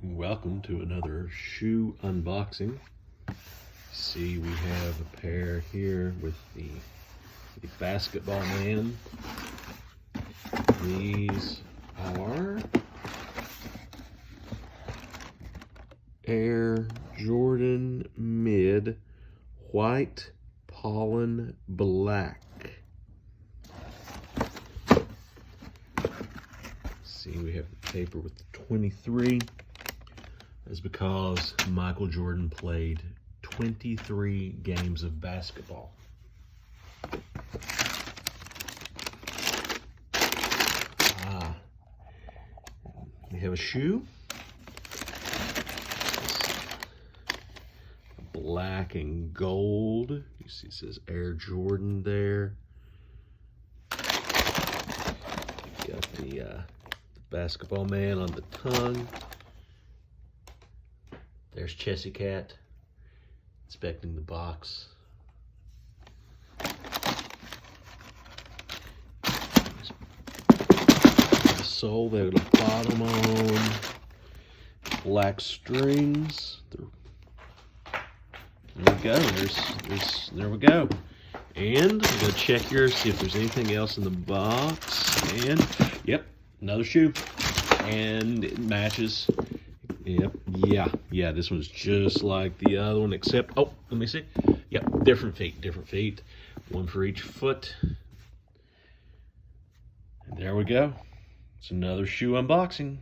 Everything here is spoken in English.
Welcome to another shoe unboxing. See, we have a pair here with the basketball man. These are Air Jordan Mid White Pollen Black. See, we have the paper with the 23. That's because Michael Jordan played 23 games of basketball. We have a shoe. Black and gold. You see it says Air Jordan there. Got the basketball man on the tongue. There's Chessy Cat inspecting the box. The sole, they have a bottom on. Black strings. There we go. There we go. And I'm gonna check here, see if there's anything else in the box. And yep, another shoe. And it matches. Yep, yeah, this one's just like the other one, except, oh, let me see. Yep, different feet. One for each foot. And there we go. It's another shoe unboxing.